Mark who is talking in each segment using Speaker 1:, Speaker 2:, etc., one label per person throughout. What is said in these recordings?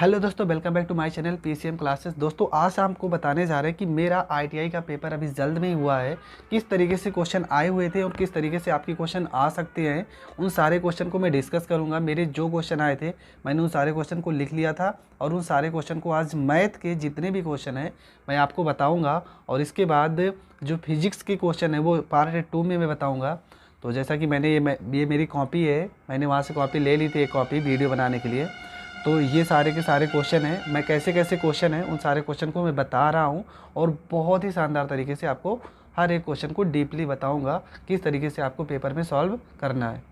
Speaker 1: Hello दोस्तों, welcome back to my channel PCM classes. दोस्तों आज आपको बताने जा रहे हैं कि मेरा आईटीआई का पेपर अभी जल्द में ही हुआ है। किस तरीके से क्वेश्चन आए हुए थे और किस तरीके से आपके क्वेश्चन आ सकते हैं, उन सारे क्वेश्चन को मैं डिस्कस करूंगा। मेरे जो क्वेश्चन आए थे मैंने उन सारे क्वेश्चन को लिख लिया था और उन सारे क्वेश्चन को आज मैथ के जितने भी क्वेश्चन हैं मैं आपको बताऊँगा। और इसके बाद जो फिजिक्स के क्वेश्चन है वो पार्ट 2 में मैं बताऊँगा। तो जैसा कि ये मेरी कॉपी है, मैंने वहाँ से कॉपी ले ली थी, एक कॉपी वीडियो बनाने के लिए। तो ये सारे के सारे क्वेश्चन हैं, मैं कैसे कैसे क्वेश्चन हैं उन सारे क्वेश्चन को मैं बता रहा हूँ और बहुत ही शानदार तरीके से आपको हर एक क्वेश्चन को डीपली बताऊँगा किस तरीके से आपको पेपर में सॉल्व करना है।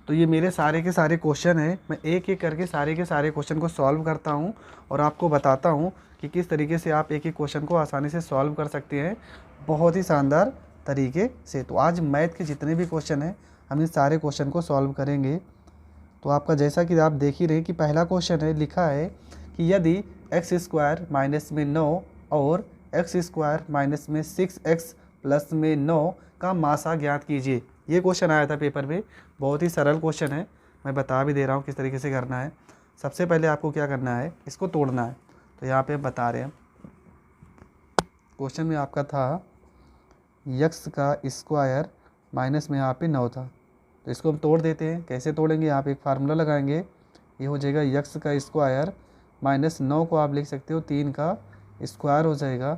Speaker 1: तो ये मेरे सारे के सारे क्वेश्चन हैं, मैं एक एक करके सारे के सारे क्वेश्चन को सॉल्व करता हूँ और आपको बताता हूँ कि किस तरीके से आप एक एक क्वेश्चन को आसानी से सॉल्व कर सकते हैं बहुत ही शानदार तरीके से। तो आज मैथ के जितने भी क्वेश्चन हैं हम इन सारे क्वेश्चन को सॉल्व करेंगे। तो आपका जैसा कि आप देख ही रहे हैं कि पहला क्वेश्चन है, लिखा है कि यदि एक्स स्क्वायर माइनस में 9 और एक्स स्क्वायर माइनस में 6x प्लस में 9 का मासा ज्ञात कीजिए। ये क्वेश्चन आया था पेपर में, बहुत ही सरल क्वेश्चन है, मैं बता भी दे रहा हूँ किस तरीके से करना है। सबसे पहले आपको क्या करना है, इसको तोड़ना है। तो यहाँ पे हम बता रहे हैं, क्वेश्चन में आपका था x का स्क्वायर माइनस में यहाँ पे 9 था। तो इसको हम तोड़ देते हैं। कैसे तोड़ेंगे, यहाँ पे एक फार्मूला लगाएंगे। ये हो जाएगा x का स्क्वायर माइनस 9 को आप लिख सकते हो 3 का स्क्वायर हो जाएगा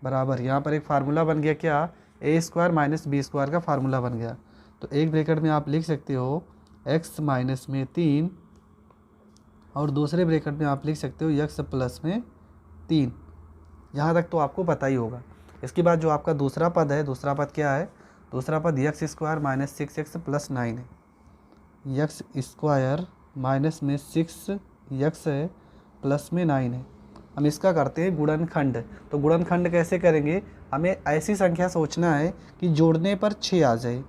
Speaker 1: बराबर, यहाँ पर एक फार्मूला बन गया क्या, ए स्क्वायर माइनस बी स्क्वायर का फार्मूला बन गया। तो एक ब्रैकेट में आप लिख सकते हो x माइनस में 3 और दूसरे ब्रैकेट में आप लिख सकते हो x प्लस में 3। यहाँ तक तो आपको पता ही होगा। इसके बाद जो आपका दूसरा पद है, दूसरा पद क्या है, दूसरा पद x square minus 6x plus 9 है। x स्क्वायर माइनस में 6x है प्लस में 9 है। हम इसका करते हैं गुणनखंड। तो गुणनखंड कैसे करेंगे, हमें ऐसी संख्या सोचना है कि जोड़ने पर 6 आ जाए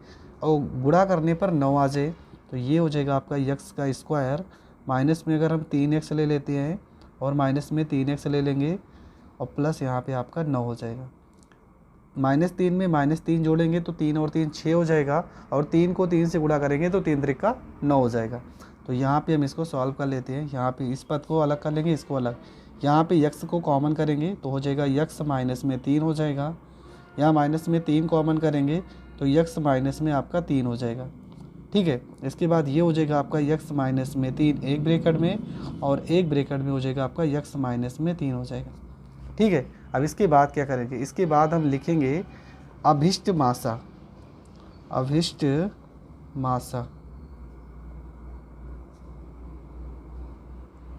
Speaker 1: और गुणा करने पर 9 आ जाए। तो ये हो जाएगा आपका x का स्क्वायर माइनस में अगर हम 3x ले लेते हैं और माइनस में 3x ले लेंगे और प्लस यहाँ पे आपका 9 हो जाएगा। -3 में -3 जोड़ेंगे तो 3 और 3 6 हो जाएगा और 3 को 3 से गुणा करेंगे तो 3 त्रिक का 9 हो जाएगा। तो यहाँ पे हम इसको सॉल्व कर लेते हैं। यहाँ पे इस पद को अलग कर लेंगे, इसको अलग। यहाँ पे x को कॉमन करेंगे तो हो जाएगा x माइनस में 3 हो जाएगा। यहाँ माइनस में 3 कॉमन करेंगे तो x माइनस में आपका 3 हो जाएगा। ठीक है, इसके बाद ये हो जाएगा आपका x माइनस में 3 एक ब्रैकेट में और एक ब्रैकेट में हो जाएगा आपका x माइनस में 3 हो जाएगा। ठीक है, अब इसके बाद क्या करेंगे, इसके बाद हम लिखेंगे अभिष्ट मासा। अभिष्ट मासा,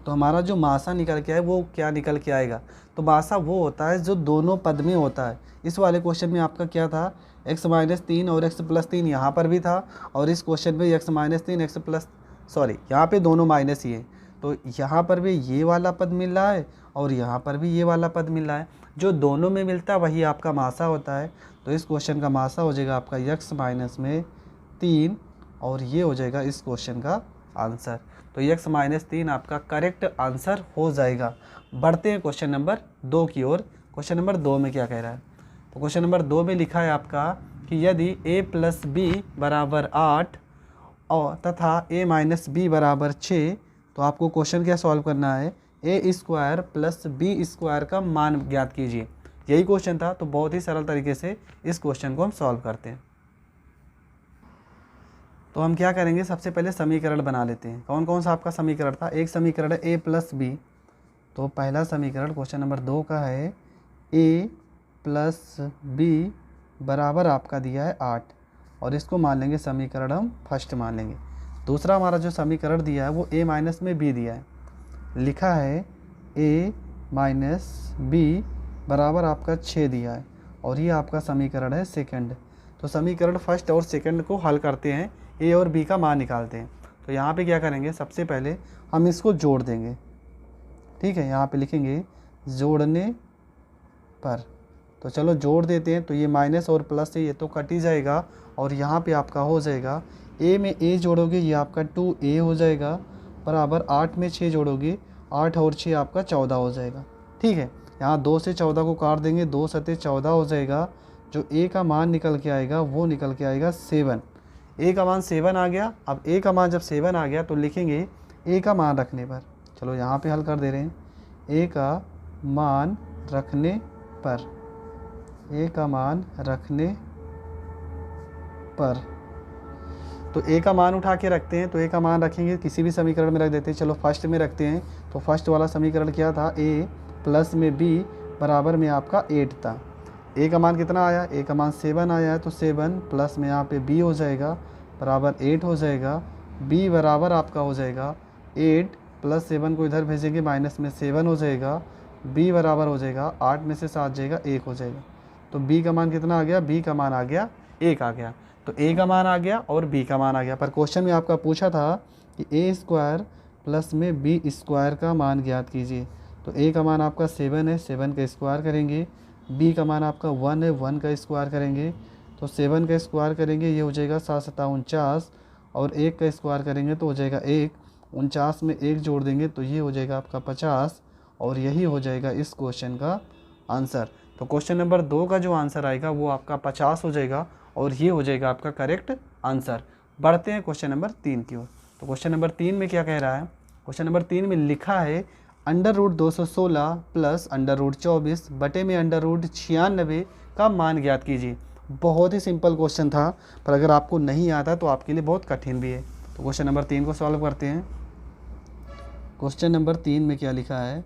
Speaker 1: तो हमारा जो मासा निकल के आए वो क्या निकल के आएगा, तो मासा वो होता है जो दोनों पद में होता है। इस वाले क्वेश्चन में आपका क्या था, x माइनस 3 और x प्लस 3 यहाँ पर भी था और इस क्वेश्चन में x माइनस 3 x प्लस यहाँ पे दोनों माइनस ही है। तो यहाँ पर भी ये वाला पद मिल रहा है और यहाँ पर भी ये वाला पद मिल रहा है, जो दोनों में मिलता है वही आपका मासा होता है। तो इस क्वेश्चन का मासा हो जाएगा आपका x माइनस में 3 और ये हो जाएगा इस क्वेश्चन का आंसर। तो x माइनस 3 आपका करेक्ट आंसर हो जाएगा। बढ़ते हैं क्वेश्चन नंबर 2 की ओर। क्वेश्चन नंबर 2 में क्या कह रहा है, तो क्वेश्चन नंबर 2 में लिखा है आपका कि यदि a प्लस बी बराबर 8 और तथा a माइनस बी बराबर 6, तो आपको क्वेश्चन क्या सॉल्व करना है, ए स्क्वायर प्लस बी स्क्वायर का मान ज्ञात कीजिए। यही क्वेश्चन था। तो बहुत ही सरल तरीके से इस क्वेश्चन को हम सॉल्व करते हैं। तो हम क्या करेंगे, सबसे पहले समीकरण बना लेते हैं। कौन कौन सा आपका समीकरण था, एक समीकरण है ए प्लस बी। तो पहला समीकरण क्वेश्चन नंबर 2 का है ए प्लस बी बराबर आपका दिया है 8 और इसको मान लेंगे समीकरण हम फर्स्ट मान लेंगे। दूसरा हमारा जो समीकरण दिया है वो a माइनस में b दिया है, लिखा है a माइनस बी बराबर आपका 6 दिया है और ये आपका समीकरण है सेकंड। तो समीकरण फर्स्ट और सेकंड को हल करते हैं, a और b का मान निकालते हैं। तो यहाँ पे क्या करेंगे, सबसे पहले हम इसको जोड़ देंगे। ठीक है, यहाँ पे लिखेंगे जोड़ने पर। तो चलो जोड़ देते हैं। तो ये माइनस और प्लस है, ये तो कट ही जाएगा और यहाँ पे आपका हो जाएगा a में a जोड़ोगे ये आपका 2a हो जाएगा बराबर 8 में 6 जोड़ोगे 8 और 6 आपका 14 हो जाएगा। ठीक है, यहाँ 2 से 14 को काट देंगे, 2 सते 14 हो जाएगा। जो a का मान निकल के आएगा वो निकल के आएगा 7। a का मान 7 आ गया। अब a का मान जब 7 आ गया तो लिखेंगे a का मान रखने पर, चलो यहाँ पे हल कर दे रहे हैं। ए का मान रखने पर, ए का मान रखने पर, तो ए का मान उठा के रखते हैं। तो ए का मान रखेंगे, किसी भी समीकरण में रख देते हैं। चलो फर्स्ट में रखते हैं। तो फर्स्ट वाला समीकरण क्या था, ए प्लस में बी बराबर में आपका 8 था। ए का मान कितना आया, ए का मान 7 आया है, तो 7 प्लस में यहाँ पे बी हो जाएगा बराबर 8 हो जाएगा। बी बराबर आपका हो जाएगा 8 प्लस 7 को इधर भेजेंगे, माइनस में 7 हो जाएगा। बी बराबर हो जाएगा 8 में से 7 जाएगा 1 हो जाएगा। तो बी का मान कितना आ गया, बी का मान आ गया 1 आ गया। तो ए का मान आ गया और बी का मान आ गया। पर क्वेश्चन में आपका पूछा था कि ए स्क्वायर प्लस में बी स्क्वायर का मान ज्ञात कीजिए। तो ए का मान आपका 7 है, 7 का स्क्वायर करेंगे। बी का मान आपका 1 है, 1 का स्क्वायर करेंगे। तो 7 का स्क्वायर करेंगे, ये हो जाएगा 7 7 49, और 1 का स्क्वायर करेंगे तो हो जाएगा 1। 49 में 1 जोड़ देंगे तो ये हो जाएगा आपका 50, और यही हो जाएगा इस क्वेश्चन का आंसर। तो क्वेश्चन नंबर 2 का जो आंसर आएगा वो आपका 50 हो जाएगा, और ये हो जाएगा आपका करेक्ट आंसर। बढ़ते हैं क्वेश्चन नंबर 3 की ओर। तो क्वेश्चन नंबर 3 में क्या कह रहा है, क्वेश्चन नंबर 3 में लिखा है √216 प्लस √24 बटे में √96 का मान ज्ञात कीजिए। बहुत ही सिंपल क्वेश्चन था, पर अगर आपको नहीं आता तो आपके लिए बहुत कठिन भी है। तो क्वेश्चन नंबर 3 को सॉल्व करते हैं। क्वेश्चन नंबर 3 में क्या लिखा है,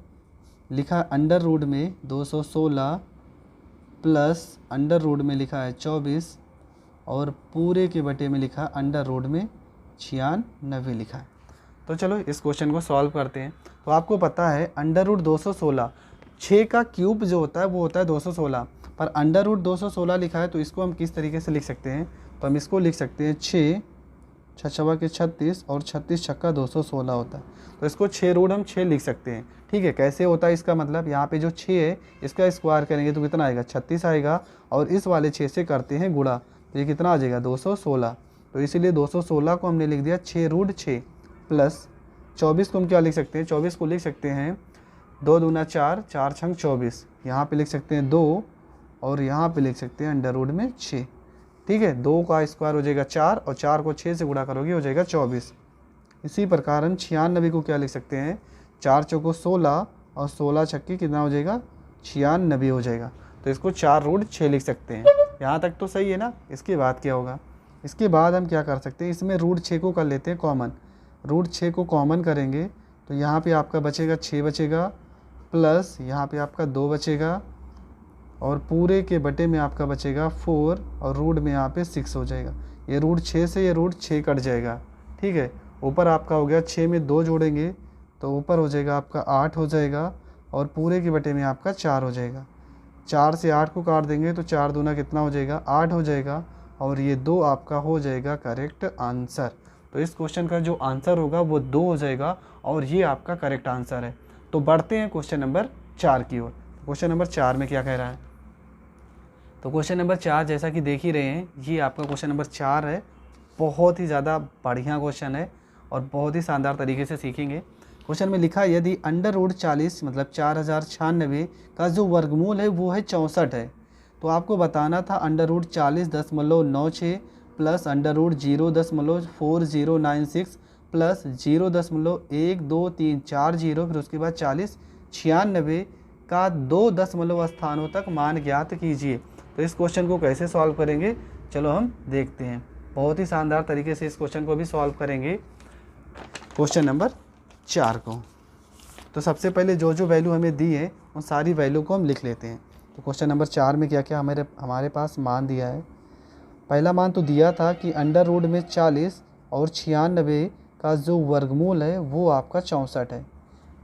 Speaker 1: लिखा है अंडर रूट में 216 प्लस अंडर रूट में लिखा है 24, और पूरे के बटे में लिखा अंडर रूट में 96 लिखा है। तो चलो इस क्वेश्चन को सॉल्व करते हैं। तो आपको पता है अंडर रूट 216, 6 का क्यूब जो होता है वो होता है 216, पर अंडर रूट 216 लिखा है। तो इसको हम किस तरीके से लिख सकते हैं, तो हम इसको लिख सकते हैं 6 6 के 36 और 36 छक्का 216 होता है। तो इसको 6 रूट हम 6 लिख सकते हैं। ठीक है, कैसे होता है इसका मतलब, यहाँ पे जो 6 है इसका स्क्वायर करेंगे तो कितना आएगा, 36 आएगा, और इस वाले 6 से करते हैं गुणा तो ये कितना आ जाएगा 216। तो इसीलिए 216 को हमने लिख दिया 6 रूट 6, प्लस 24 को हम क्या लिख सकते हैं, 24 को लिख सकते हैं 2 दूना 4, 4 छंग 24, यहाँ पे लिख सकते हैं 2, और यहाँ पे लिख सकते हैं अंडर रूट में 6। ठीक है, 2 का स्क्वायर हो जाएगा 4, और 4 को 6 से गुणा करोगे हो जाएगा 24। इसी प्रकार हम 96 को क्या लिख सकते हैं, 4 चौको 16, और 16 छक्के कितना हो जाएगा 96 हो जाएगा। तो इसको 4 रूट 6 लिख सकते हैं। यहाँ तक तो सही है ना। इसके बाद क्या होगा, इसके बाद हम क्या कर सकते हैं, इसमें रूट 6 को कर लेते हैं कॉमन। रूट 6 को कॉमन करेंगे तो यहाँ पे आपका बचेगा 6 बचेगा, प्लस यहाँ पे आपका 2 बचेगा, और पूरे के बटे में आपका बचेगा 4, और रूट में यहाँ पे 6 हो जाएगा। ये रूट 6 से ये रूट 6 कट जाएगा। ठीक है, ऊपर आपका हो गया 6 में 2 जोड़ेंगे तो ऊपर हो जाएगा आपका 8 हो जाएगा, और पूरे के बटे में आपका 4 हो जाएगा। 4 से 8 को काट देंगे तो 4 दूना कितना हो जाएगा 8 हो जाएगा, और ये 2 आपका हो जाएगा करेक्ट आंसर। तो इस क्वेश्चन का जो आंसर होगा वो 2 हो जाएगा, और ये आपका करेक्ट आंसर है। तो बढ़ते हैं क्वेश्चन नंबर 4 की ओर। क्वेश्चन नंबर 4 में क्या कह रहा है, तो क्वेश्चन नंबर 4 जैसा कि देख ही रहे हैं, ये आपका क्वेश्चन नंबर 4 है। बहुत ही ज़्यादा बढ़िया क्वेश्चन है, और बहुत ही शानदार तरीके से सीखेंगे। क्वेश्चन में लिखा है यदि अंडर रूट 40 मतलब 4096 का जो वर्गमूल है वो है 64 है, तो आपको बताना था under root 40.96 plus under root 0.4096 plus 0.1234, फिर उसके बाद 40 96 का 2 दशमलव स्थानों तक मान ज्ञात कीजिए। तो इस क्वेश्चन को कैसे सॉल्व करेंगे, चलो हम देखते हैं। बहुत ही शानदार तरीके से इस क्वेश्चन को भी सॉल्व करेंगे क्वेश्चन नंबर 4 को। तो सबसे पहले जो जो वैल्यू हमें दी है उन सारी वैल्यू को हम लिख लेते हैं। तो क्वेश्चन नंबर 4 में क्या क्या हमारे पास मान दिया है। पहला मान तो दिया था कि अंडर रूट में 40 और 96 का जो वर्गमूल है वो आपका 64 है।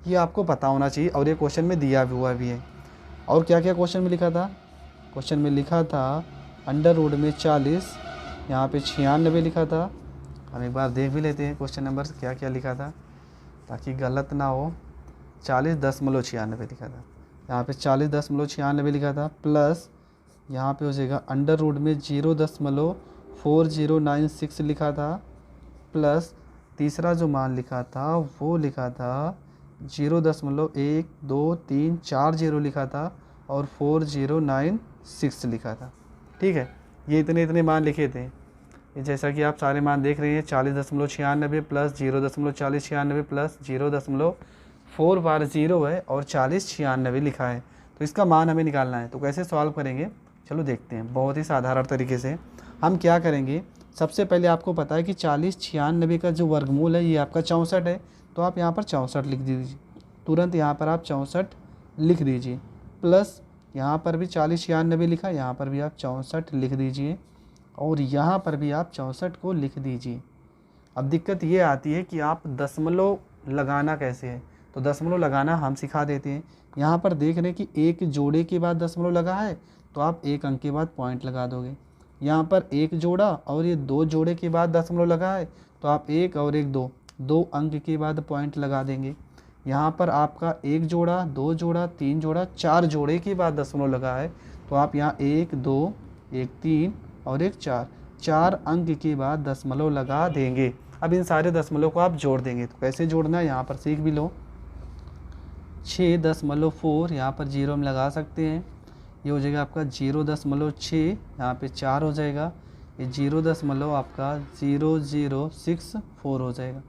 Speaker 1: ये आपको पता होना चाहिए, और ये क्वेश्चन में दिया हुआ भी है। और क्या क्या क्वेश्चन में लिखा था, क्वेश्चन में लिखा था अंडर रूट में 40, यहाँ पे 96 लिखा था। हम एक बार देख भी लेते हैं क्वेश्चन नंबर क्या क्या लिखा था ताकि गलत ना हो। 40.96 लिखा था, यहाँ पे 40.96 लिखा था, प्लस यहाँ पे हो जाएगा अंडर रूट में 0.4096 लिखा था, प्लस तीसरा जो मान लिखा था वो लिखा था 0.1234 लिखा था, और 4096 लिखा था। ठीक है, ये इतने मान लिखे थे। ये जैसा कि आप सारे मान देख रहे हैं 40.96 प्लस 0.4096 प्लस 4 बार 0 है और 40 96 लिखा है, तो इसका मान हमें निकालना है। तो कैसे सॉल्व करेंगे, चलो देखते हैं। बहुत ही साधारण तरीके से हम क्या करेंगे, सबसे पहले आपको पता है कि 40 96 का जो वर्गमूल है ये आपका 64 है, तो आप यहाँ पर 64 लिख दीजिए। तुरंत यहाँ पर आप 64 लिख दीजिए, प्लस यहाँ पर भी 40 96 लिखा, यहाँ पर भी आप 64 लिख दीजिए, और यहाँ पर भी आप 64 को लिख दीजिए। अब दिक्कत ये आती है कि आप दशमलव लगाना कैसे है, तो दशमलव लगाना हम सिखा देते हैं। यहाँ पर देख रहे हैं कि एक जोड़े के बाद दशमलव लगा है, तो आप एक अंक के बाद पॉइंट लगा दोगे। यहाँ पर एक जोड़ा और ये 2 जोड़े के बाद दशमलव लगा है, तो आप एक और एक 2 अंक के बाद पॉइंट लगा देंगे। यहाँ पर आपका एक जोड़ा, 2 जोड़ा, 3 जोड़ा, 4 जोड़े के बाद दशमलव लगा है, तो आप यहाँ 1 2 1 3 और 1 4 अंक के बाद दशमलव लगा देंगे। अब इन सारे दशमलव को आप जोड़ देंगे, तो कैसे जोड़ना है यहाँ पर सीख भी लो। 6.4 यहाँ पर 0 में लगा सकते हैं, ये हो जाएगा आपका 0.6, यहाँ पे 4 हो जाएगा, ये 0 आपका 0064 हो जाएगा।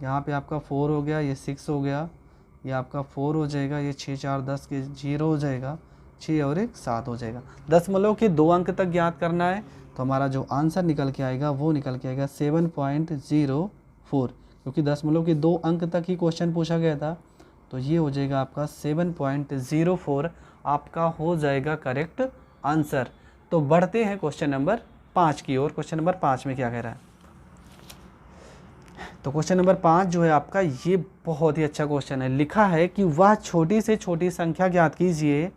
Speaker 1: यहाँ पे आपका 4 हो गया, ये 6 हो गया, ये आपका 4 हो जाएगा, ये 6 4 10 के 0 हो जाएगा, 6 और 1 7 हो जाएगा। दशमलव के 2 अंक तक ज्ञात करना है, तो हमारा जो आंसर निकल के आएगा वो निकल के आएगा 7.04, क्योंकि दशमलव के 2 अंक तक ही क्वेश्चन पूछा गया था, तो ये हो जाएगा आपका 7.04 आपका हो जाएगा करेक्ट आंसर। तो बढ़ते हैं क्वेश्चन नंबर 5 की ओर। क्वेश्चन नंबर 5 में क्या कह रहा है, तो क्वेश्चन नंबर 5 जो है आपका, ये बहुत ही अच्छा क्वेश्चन है। लिखा है कि वह छोटी से छोटी संख्या ज्ञात कीजिए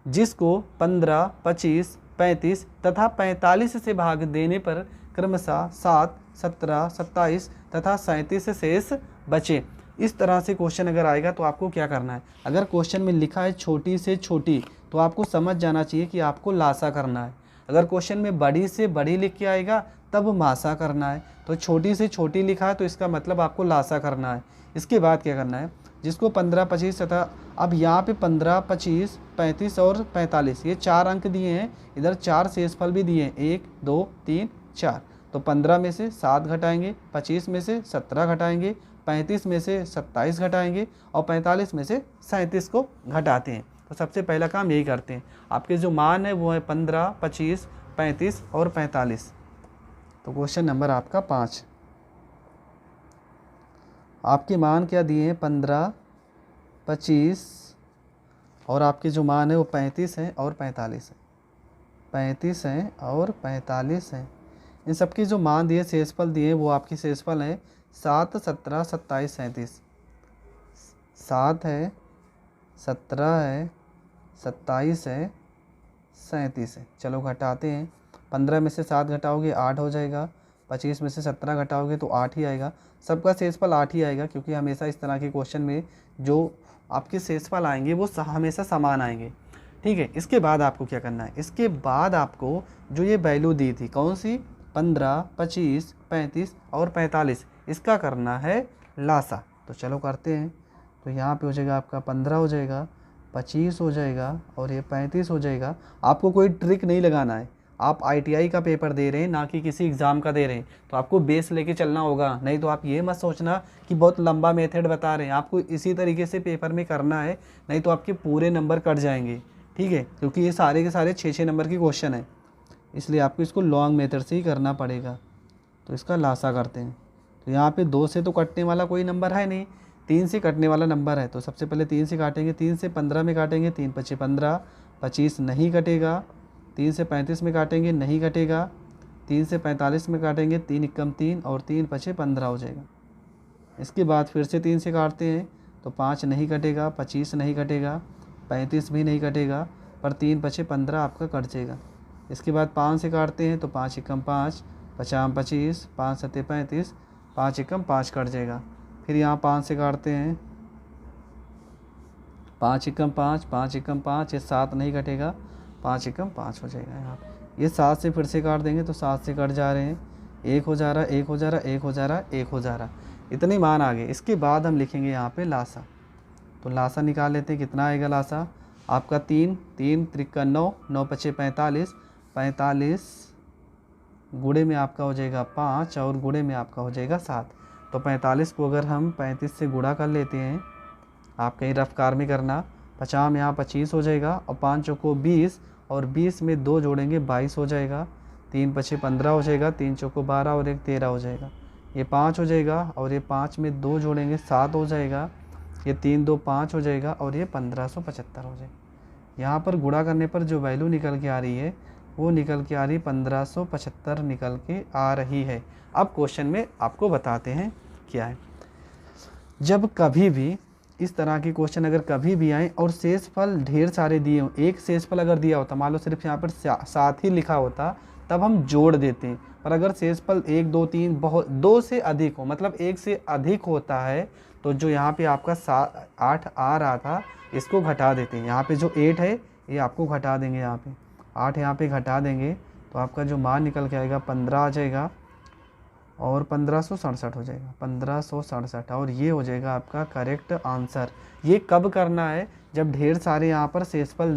Speaker 1: जिसको 15, 25, 35 तथा 45 से भाग देने पर क्रमशः 7, 17, 27 तथा 37 शेष बचे। इस तरह से क्वेश्चन अगर आएगा तो आपको क्या करना है, अगर क्वेश्चन में लिखा है छोटी से छोटी, तो आपको समझ जाना चाहिए कि आपको लासा करना है। अगर क्वेश्चन में बड़ी से बड़ी लिख के आएगा तब मासा करना है, तो छोटी से छोटी लिखा है तो इसका मतलब आपको लासा करना है। इसके बाद क्या करना है, जिसको 15, 25 तथा, अब यहाँ पे 15, 25, 35 और 45 ये 4 अंक दिए हैं, इधर 4 शेषफल भी दिए हैं, 1 2 3 4। तो 15 में से 7 घटाएंगे, 25 में से 17 घटाएंगे, 35 में से 27 घटाएंगे और 45 में से 37 को घटाते हैं। तो सबसे पहला काम यही करते हैं। आपके जो मान है वो है 15, 25, 35 और 45। तो क्वेश्चन नंबर आपका 5, आपके मान क्या दिए हैं, 15, 25 और आपके जो मान है वो 35 हैं और 45 है, 35 हैं और 45 हैं। इन सबके जो मान दिए, शेषफल दिए, वो आपके शेषफल हैं 7, 17, 27, 37। 7 है, 17 है, 27 है, 37 है। चलो घटाते हैं, 15 में से 7 घटाओगे 8 हो जाएगा, 25 में से 17 घटाओगे तो 8 ही आएगा। सबका शेषफल 8 ही आएगा, क्योंकि हमेशा इस तरह के क्वेश्चन में जो आपके शेषफल आएंगे वो हमेशा समान आएंगे। ठीक है, इसके बाद आपको क्या करना है, इसके बाद आपको जो ये वैल्यू दी थी, कौन सी, 15, 25, 35 और 45, इसका करना है लासा। तो चलो करते हैं। तो यहाँ पे हो जाएगा आपका 15 हो जाएगा, 25 हो जाएगा और ये 35 हो जाएगा। आपको कोई ट्रिक नहीं लगाना है, आप ITI का पेपर दे रहे हैं, ना कि किसी एग्ज़ाम का दे रहे हैं, तो आपको बेस लेके चलना होगा। नहीं तो आप ये मत सोचना कि बहुत लंबा मेथड बता रहे हैं, आपको इसी तरीके से पेपर में करना है, नहीं तो आपके पूरे नंबर कट जाएंगे। ठीक है, क्योंकि ये सारे के सारे 6-6 नंबर के क्वेश्चन है, इसलिए आपको इसको लॉन्ग मेथड से ही करना पड़ेगा। तो इसका लासा करते हैं। तो यहाँ पे 2 से तो कटने वाला कोई नंबर है नहीं, 3 से कटने वाला नंबर है। तो सबसे पहले 3 से काटेंगे, 3 से 15 में काटेंगे, 3 5 15, 25 नहीं कटेगा। 3 से 35 में काटेंगे, नहीं कटेगा। 3 से 45 में काटेंगे, 3 एकम 3 और 3 5 15 हो जाएगा। इसके बाद फिर से 3 से काटते हैं तो 5 नहीं कटेगा, 25 नहीं कटेगा, 35 भी नहीं कटेगा, पर 3 5 15 आपका कट जाएगा। इसके बाद 5 से काटते हैं तो 5 एकम 5, 50 25, 5 7 35, 5 एकम 5 कट जाएगा। फिर यहाँ 5 से काटते हैं, 5 एकम 5, 5 एकम 5, ये 7 नहीं कटेगा, 5 एकम 5 हो जाएगा। यहाँ ये 7 से फिर से काट देंगे तो 7 से कट जा रहे हैं, 1 हो जा रहा, 1 हो जा रहा, 1 हो जा रहा, 1 हो जा रहा, इतने मान आ गए। इसके बाद हम लिखेंगे यहाँ पे लासा। तो लासा निकाल लेते हैं, कितना आएगा लासा आपका, 3 3 त्रिका 9, 9 5 45, 45 गुणे में आपका हो जाएगा 5 और गुणे में आपका हो जाएगा 7। तो 45 को अगर हम 35 से गुणा कर लेते हैं, आप कहीं रफ कार में करना, 50 यहाँ 25 हो जाएगा और 5 चौको 20 और 20 में 2 जोड़ेंगे 22 हो जाएगा, 3 पछे 15 हो जाएगा, 3 चौको 12 और 1 13 हो जाएगा, ये 5 हो जाएगा और ये 5 में 2 जोड़ेंगे 7 हो जाएगा, ये 3 2 5 हो जाएगा और ये 1575 हो जाएगा। यहाँ पर गुणा करने पर जो वैल्यू निकल के आ रही है वो निकल के आ रही 1575 निकल के आ रही है। अब क्वेश्चन में आपको बताते हैं क्या है। जब कभी भी इस तरह के क्वेश्चन अगर कभी भी आए और शेषफल ढेर सारे दिए हों, एक शेषफल अगर दिया होता, मान लो सिर्फ यहाँ पर 7 ही लिखा होता, तब हम जोड़ देते हैं। पर अगर शेषफल 1 2 3 बहुत 2 से अधिक हो, मतलब 1 से अधिक होता है, तो जो यहाँ पे आपका 8 आ रहा था इसको घटा देते हैं। यहाँ पे जो 8 है ये आपको घटा देंगे, यहाँ पे 8 यहाँ पे घटा देंगे तो आपका जो मान निकल के आएगा 15 आ जाएगा और 1567 हो जाएगा, 1567, और ये हो जाएगा आपका करेक्ट आंसर। ये कब करना है? जब ढेर सारे यहाँ पर शेषफल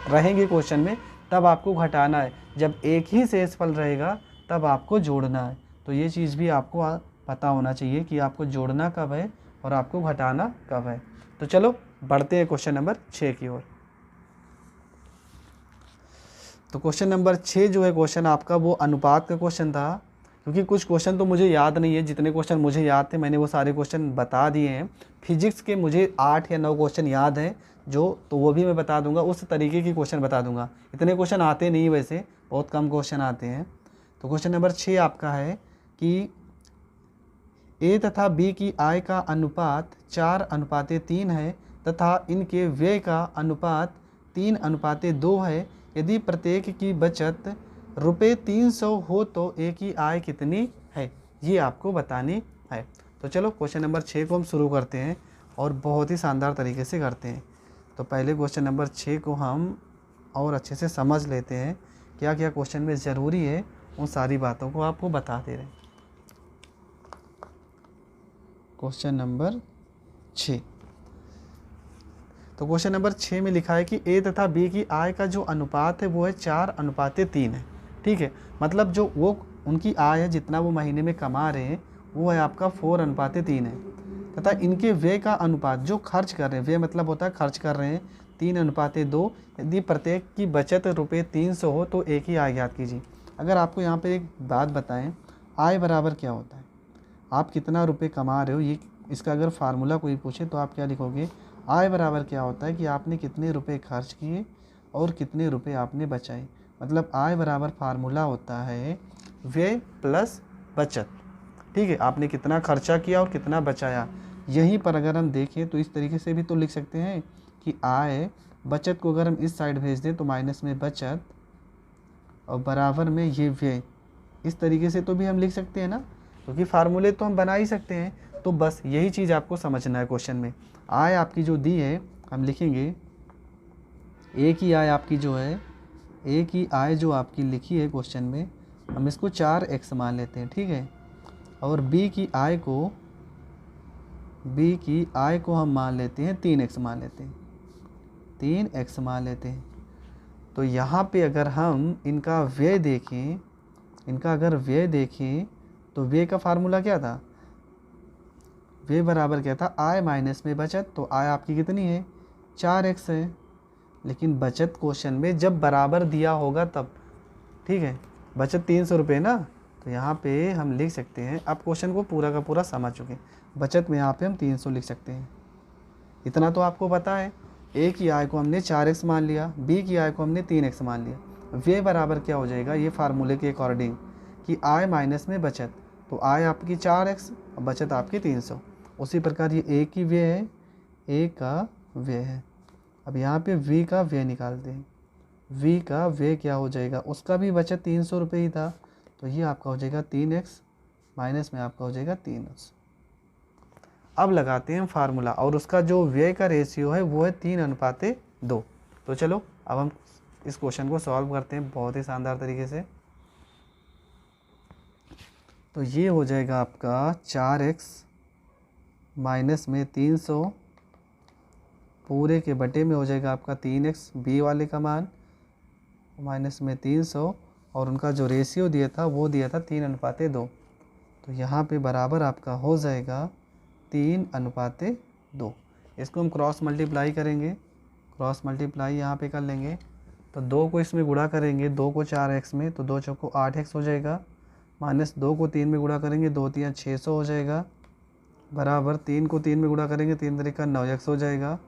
Speaker 1: रहेंगे क्वेश्चन में, तब आपको घटाना है। जब एक ही शेषफल रहेगा तब आपको जोड़ना है। तो ये चीज़ भी आपको पता होना चाहिए कि आपको जोड़ना कब है और आपको घटाना कब है। तो चलो बढ़ते हैं क्वेश्चन नंबर 6 की ओर। तो क्वेश्चन नंबर 6 जो है क्वेश्चन आपका वो अनुपात का क्वेश्चन था, क्योंकि कुछ क्वेश्चन तो मुझे याद नहीं है, जितने क्वेश्चन मुझे याद थे मैंने वो सारे क्वेश्चन बता दिए हैं। फिजिक्स के मुझे 8 या 9 क्वेश्चन याद हैं तो वो भी मैं बता दूंगा, उस तरीके के क्वेश्चन बता दूंगा। इतने क्वेश्चन आते नहीं, वैसे बहुत कम क्वेश्चन आते हैं। तो क्वेश्चन नंबर 6 आपका है कि ए तथा बी की आय का अनुपात 4:3 है तथा इनके व्यय का अनुपात 3:2 है। यदि प्रत्येक की बचत ₹300 हो तो ए की आय कितनी है, ये आपको बतानी है। तो चलो क्वेश्चन नंबर 6 को हम शुरू करते हैं और बहुत ही शानदार तरीके से करते हैं। तो पहले क्वेश्चन नंबर 6 को हम और अच्छे से समझ लेते हैं, क्या क्या क्वेश्चन में ज़रूरी है उन सारी बातों को आपको बताते रहें। क्वेश्चन नंबर 6, तो क्वेश्चन नंबर 6 में लिखा है कि ए तथा बी की आय का जो अनुपात है वो है 4:3 है। ठीक है, मतलब जो वो उनकी आय है, जितना वो महीने में कमा रहे हैं वो है आपका 4:3 है, तथा इनके व्यय का अनुपात जो खर्च कर रहे हैं, व्यय मतलब होता है खर्च कर रहे हैं, 3:2। यदि प्रत्येक की बचत ₹300 हो तो एक ही आय ज्ञात कीजिए। अगर आपको यहाँ पे एक बात बताएं, आय बराबर क्या होता है, आप कितना रुपये कमा रहे हो, ये इसका अगर फार्मूला कोई पूछे तो आप क्या लिखोगे? आय बराबर क्या होता है कि आपने कितने रुपए खर्च किए और कितने रुपए आपने बचाए। मतलब आय बराबर फार्मूला होता है व्यय प्लस बचत। ठीक है, आपने कितना खर्चा किया और कितना बचाया। यहीं पर अगर हम देखें तो इस तरीके से भी तो लिख सकते हैं कि आय, बचत को अगर हम इस साइड भेज दें तो माइनस में बचत और बराबर में ये व्यय, इस तरीके से तो भी हम लिख सकते हैं ना, क्योंकि फार्मूले तो हम बना ही सकते हैं। तो बस यही चीज़ आपको समझना है क्वेश्चन में। आय आपकी जो दी है हम लिखेंगे, ए की आय आपकी जो है, ए की आय जो आपकी लिखी है क्वेश्चन में, हम इसको 4x मान लेते हैं। ठीक है, और बी की आय को हम मान लेते हैं 3x मान लेते हैं, 3x मान लेते हैं। तो यहाँ पे अगर हम इनका व्यय देखें, तो व्यय का फार्मूला क्या था? व्यय बराबर क्या था? आय माइनस में बचत। तो आय आपकी कितनी है? 4x है। लेकिन बचत क्वेश्चन में जब बराबर दिया होगा तब, ठीक है, बचत 300 रुपये ना, तो यहाँ पे हम लिख सकते हैं, अब क्वेश्चन को पूरा का पूरा समझ चुके हैं, बचत में यहाँ पे हम 300 लिख सकते हैं। इतना तो आपको पता है। ए की आय को हमने 4x मान लिया, बी की आय को हमने 3x मान लिया। व्यय बराबर क्या हो जाएगा ये फार्मूले के अकॉर्डिंग कि आय माइनस में बचत, तो आय आपकी 4x और बचत आपकी 300। उसी प्रकार ये ए की व्यय है, ए का व्यय है। अब यहाँ पे वी का व्यय निकालते हैं। वी का व्यय क्या हो जाएगा? उसका भी बचत 300 रुपये ही था, तो ये आपका हो जाएगा 3x माइनस में आपका हो जाएगा 3x। अब लगाते हैं फार्मूला, और उसका जो व्यय का रेशियो है वो है 3:2। तो चलो अब हम इस क्वेश्चन को सॉल्व करते हैं बहुत ही शानदार तरीके से। तो ये हो जाएगा आपका 4x माइनस में 300 पूरे के बटे में हो जाएगा आपका 3x, बी वाले का मान माइनस में 300, और उनका जो रेशियो दिया था वो दिया था 3:2। तो यहाँ पे बराबर आपका हो जाएगा 3:2। इसको हम क्रॉस मल्टीप्लाई करेंगे, क्रॉस मल्टीप्लाई यहाँ पे कर लेंगे। तो 2 को इसमें गुणा करेंगे, 2 को 4x में, तो 2 चौको 8x हो जाएगा। माइनस 2 को 3 में गुणा करेंगे, 2 3 600 हो जाएगा। बराबर 3 को 3 में गुणा करेंगे, 3 तरीका 9x हो जाएगा।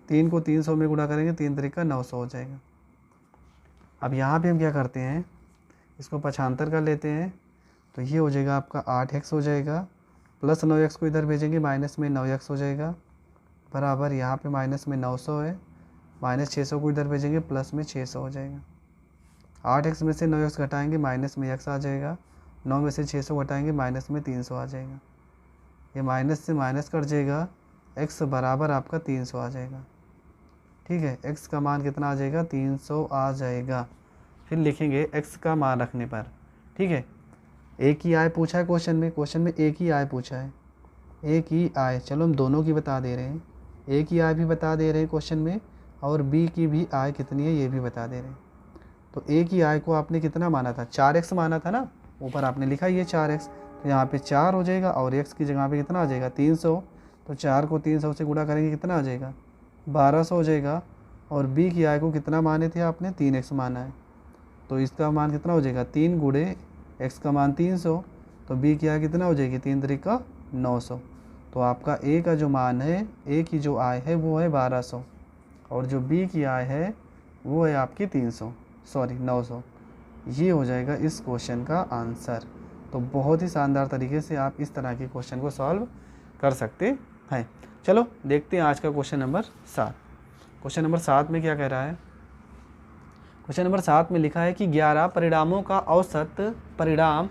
Speaker 1: 3 को 300 में गुणा करेंगे, 3 तरीका 900 हो जाएगा। अब यहाँ पे हम क्या करते हैं, इसको पक्षांतर कर लेते हैं। तो ये हो जाएगा आपका 8x हो जाएगा, प्लस 9x को इधर भेजेंगे, माइनस में 9x हो जाएगा। बराबर यहाँ पे माइनस में 900 है, माइनस 600 को इधर भेजेंगे, प्लस में 600 हो जाएगा। 8x में से 9x घटाएंगे, माइनस में x आ जाएगा। 9 में से 600 घटाएंगे, माइनस में 300 आ जाएगा। ये माइनस से माइनस कट जाएगा, x बराबर आपका 300 आ जाएगा। ठीक है, x का मान कितना आ जाएगा, 300 आ जाएगा। फिर लिखेंगे x का मान रखने पर। ठीक है, एक ही आय पूछा है क्वेश्चन में एक ही आय पूछा है, एक ही आय। चलो हम दोनों की बता दे रहे हैं, एक ही आय भी बता दे रहे हैं क्वेश्चन में, और b की भी आय कितनी है ये भी बता दे रहे हैं। तो एक ही आय को आपने कितना माना था, 4x माना था ना, ऊपर आपने लिखा ये 4x, तो यहाँ पे 4 हो जाएगा और x की जगह पे कितना आ जाएगा, 300। तो 4 को 300 से गुणा करेंगे, कितना आ जाएगा, 1200 हो जाएगा। और b की आय को कितना माने थे आपने, 3x माना है, तो इसका मान कितना हो जाएगा, 3 गुणे x का मान 300। तो b की आय कितना हो जाएगी, 3 तरीका 900। तो आपका a का जो मान है, a की जो आय है वो है 1200, और जो b की आय है वो है आपकी 900। ये हो जाएगा इस क्वेश्चन का आंसर। तो बहुत ही शानदार तरीके से आप इस तरह के क्वेश्चन को सॉल्व कर सकते हैं। चलो देखते हैं आज का क्वेश्चन नंबर 7। क्वेश्चन नंबर 7 में क्या कह रहा है, क्वेश्चन नंबर 7 में लिखा है कि 11 परिणामों का औसत परिणाम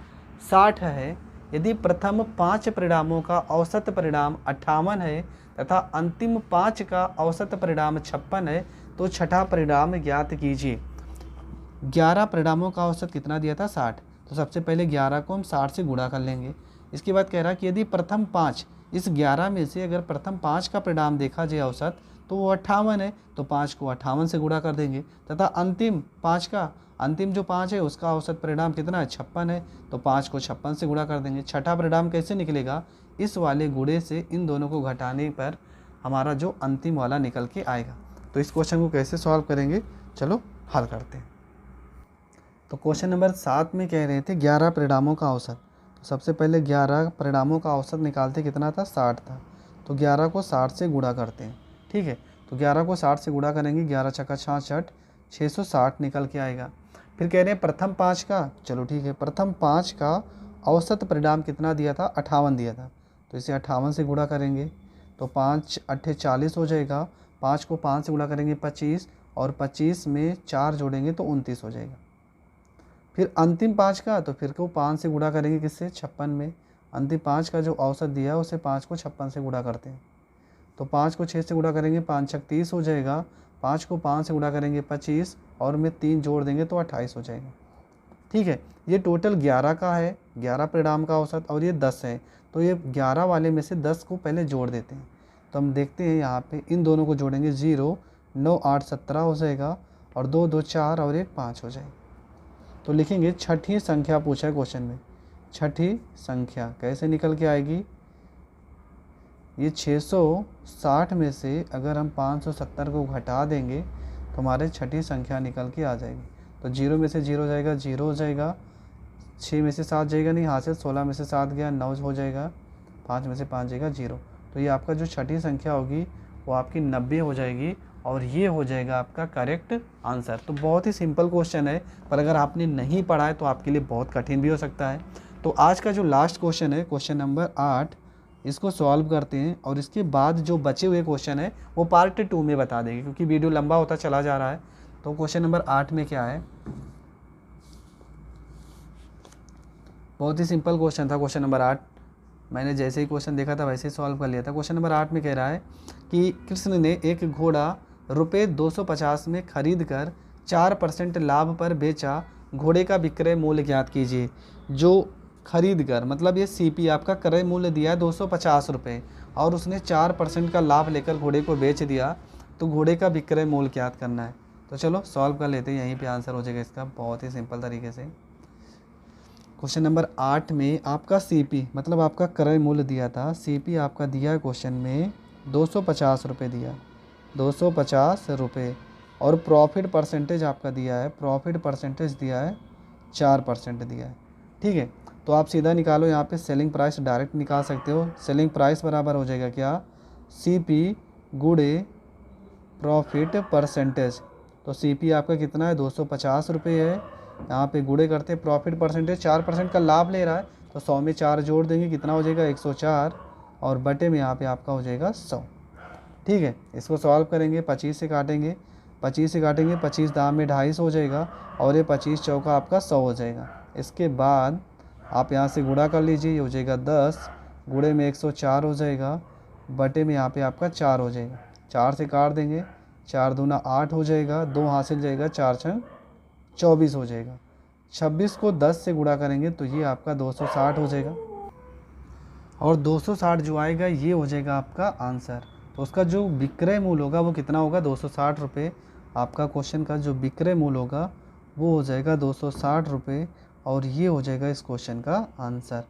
Speaker 1: 60 है। यदि प्रथम 5 परिणामों का औसत परिणाम 58 है तथा अंतिम 5 का औसत परिणाम 56 है, तो छठा परिणाम ज्ञात कीजिए। 11 परिणामों का औसत कितना दिया था, 60। तो सबसे पहले 11 को हम 60 से गुणा कर लेंगे। इसके बाद कह रहा है कि यदि प्रथम 5, इस 11 में से अगर प्रथम 5 का परिणाम देखा जाए औसत, तो वो 58 है, तो 5 को 58 से गुणा कर देंगे। तथा अंतिम 5 का, अंतिम जो 5 है उसका औसत परिणाम कितना है, 56 है, तो 5 को 56 से गुणा कर देंगे। छठा परिणाम कैसे निकलेगा, इस वाले गुणे से इन दोनों को घटाने पर हमारा जो अंतिम वाला निकल के आएगा। तो इस क्वेश्चन को कैसे सॉल्व करेंगे, चलो हल करते हैं। तो क्वेश्चन नंबर 7 में कह रहे थे 11 परिणामों का औसत। तो सबसे पहले 11 परिणामों का औसत निकालते, कितना था, 60 था। तो 11 को 60 से गुणा करते हैं। ठीक है, तो 11 को 60 से गुणा करेंगे, 11 छक्का 66, 660 निकल के आएगा। फिर कह रहे हैं प्रथम 5 का, चलो ठीक है, प्रथम 5 का औसत परिणाम कितना दिया था, 58 दिया था। तो इसे 58 से गुणा करेंगे, तो 5 8 40 हो जाएगा। 5 को 5 से गुणा करेंगे 25, और 25 में 4 जोड़ेंगे तो 29 हो जाएगा। फिर अंतिम 5 का, तो फिर को 5 से गुणा करेंगे, किससे, 56 में। अंतिम 5 का जो औसत दिया है उसे 5 को 56 से गुणा करते हैं। तो 5 को 6 से गुणा करेंगे, 5 छक 30 हो जाएगा। 5 को 5 से गुणा करेंगे 25, और में 3 जोड़ देंगे तो 28 हो जाएगा। ठीक है, ये टोटल 11 का है, 11 परिणाम का औसत, और ये 10 है। तो ये 11 वाले में से 10 को पहले जोड़ देते हैं। तो हम देखते हैं यहाँ पे इन दोनों को जोड़ेंगे, 0 9 8 17 हो जाएगा, और 2 2 4 और 1 5 हो जाएगा। तो लिखेंगे छठी संख्या पूछा है क्वेश्चन में, छठी संख्या कैसे निकल के आएगी। ये 660 में से अगर हम 570 को घटा देंगे तो हमारे छठी संख्या निकल के आ जाएगी। तो 0 में से 0 जाएगा, 0 हो जाएगा। 6 में से 7 जाएगा नहीं, यहाँ से 16 में से 7 गया, 9 हो जाएगा। 5 में से 5 जाएगा, 0। तो ये आपका जो छठी संख्या होगी वो आपकी 90 हो जाएगी, और ये हो जाएगा आपका करेक्ट आंसर। तो बहुत ही सिंपल क्वेश्चन है, पर अगर आपने नहीं पढ़ा है तो आपके लिए बहुत कठिन भी हो सकता है। तो आज का जो लास्ट क्वेश्चन है, क्वेश्चन नंबर 8, इसको सॉल्व करते हैं, और इसके बाद जो बचे हुए क्वेश्चन है वो पार्ट 2 में बता देंगे, क्योंकि वीडियो लंबा होता चला जा रहा है। तो क्वेश्चन नंबर 8 में क्या है, बहुत ही सिंपल क्वेश्चन था क्वेश्चन नंबर 8। मैंने जैसे ही क्वेश्चन देखा था वैसे ही सॉल्व कर लिया था। क्वेश्चन नंबर 8 में कह रहा है कि कृष्ण ने एक घोड़ा रुपये 250 में खरीद कर 4% लाभ पर बेचा, घोड़े का विक्रय मूल्य ज्ञात कीजिए। जो खरीद कर, मतलब ये CP आपका क्रय मूल्य दिया है 250 रुपये, और उसने 4% का लाभ लेकर घोड़े को बेच दिया, तो घोड़े का विक्रय मूल्य ज्ञात करना है। तो चलो सॉल्व कर लेते हैं, यहीं पे आंसर हो जाएगा इसका बहुत ही सिंपल तरीके से। क्वेश्चन नंबर 8 में आपका CP मतलब आपका क्रय मूल्य दिया था, CP आपका दिया है क्वेश्चन में 250 रुपये दिया, 250 रुपये, और प्रॉफिट परसेंटेज आपका दिया है, प्रॉफिट परसेंटेज दिया है 4% दिया है। ठीक है, तो आप सीधा निकालो यहाँ पे सेलिंग प्राइस डायरेक्ट निकाल सकते हो। सेलिंग प्राइस बराबर हो जाएगा क्या, CP गुणे प्रॉफिट परसेंटेज। तो CP आपका कितना है, 250 रुपये है। यहाँ पे गुणे करते हैं प्रॉफिट परसेंटेज, 4% का लाभ ले रहा है तो 100 में 4 जोड़ देंगे, कितना हो जाएगा 104, और बटे में यहाँ पे आपका हो जाएगा 100। ठीक है, इसको सॉल्व करेंगे, 25 से काटेंगे, 25 से काटेंगे, 25 दाम में 250 हो जाएगा, और ये 25 चौका आपका 100 हो जाएगा। इसके बाद आप यहाँ से गुणा कर लीजिए, ये हो जाएगा 10 गुणे में 104 हो जाएगा, बटे में यहाँ पे आपका 4 हो जाएगा, 4 से काट देंगे, 4 दूना 8 हो जाएगा, 2 हासिल जाएगा, 4 छंग 24 हो जाएगा। 26 को 10 से गुणा करेंगे तो ये आपका 260 हो जाएगा, और 260 जो आएगा ये हो जाएगा आपका आंसर। तो उसका जो विक्रय मूल्य होगा वो कितना होगा, 260 रुपये। आपका क्वेश्चन का जो विक्रय मूल्य होगा वो हो जाएगा 260 रुपये, और ये हो जाएगा इस क्वेश्चन का आंसर।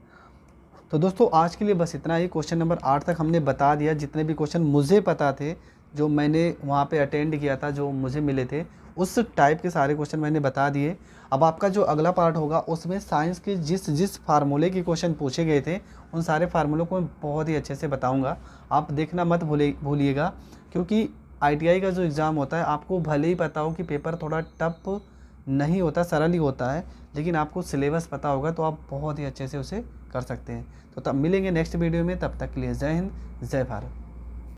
Speaker 1: तो दोस्तों आज के लिए बस इतना ही। क्वेश्चन नंबर 8 तक हमने बता दिया, जितने भी क्वेश्चन मुझे पता थे, जो मैंने वहाँ पे अटेंड किया था, जो मुझे मिले थे, उस टाइप के सारे क्वेश्चन मैंने बता दिए। अब आपका जो अगला पार्ट होगा उसमें साइंस के जिस फार्मूले के क्वेश्चन पूछे गए थे उन सारे फार्मूलों को मैं बहुत ही अच्छे से बताऊंगा। आप देखना मत भूलिएगा, क्योंकि ITI का जो एग्ज़ाम होता है आपको भले ही पता हो कि पेपर थोड़ा टफ नहीं होता, सरल ही होता है, लेकिन आपको सिलेबस पता होगा तो आप बहुत ही अच्छे से उसे कर सकते हैं। तो तब मिलेंगे नेक्स्ट वीडियो में, तब तक के लिए जय हिंद, जय भारत।